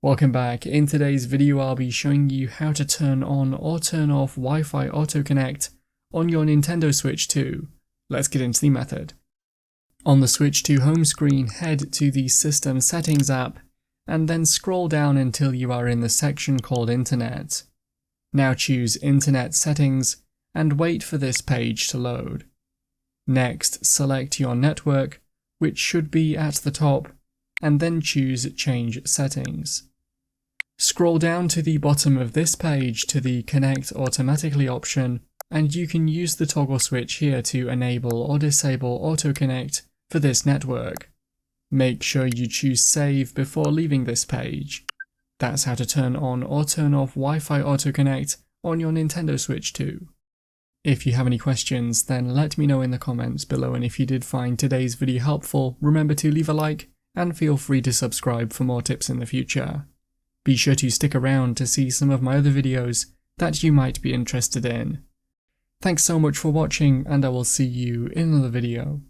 Welcome back. In today's video I'll be showing you how to turn on or turn off Wi-Fi Auto Connect on your Nintendo Switch 2. Let's get into the method. On the Switch 2 home screen, head to the System Settings app and then scroll down until you are in the section called Internet. Now choose Internet Settings and wait for this page to load. Next, select your network, which should be at the top, and then choose Change Settings. Scroll down to the bottom of this page to the Connect Automatically option, and you can use the toggle switch here to enable or disable Auto Connect for this network. Make sure you choose Save before leaving this page. That's how to turn on or turn off Wi-Fi Auto Connect on your Nintendo Switch 2. If you have any questions, then let me know in the comments below, and if you did find today's video helpful, remember to leave a like and feel free to subscribe for more tips in the future. Be sure to stick around to see some of my other videos that you might be interested in. Thanks so much for watching, and I will see you in another video.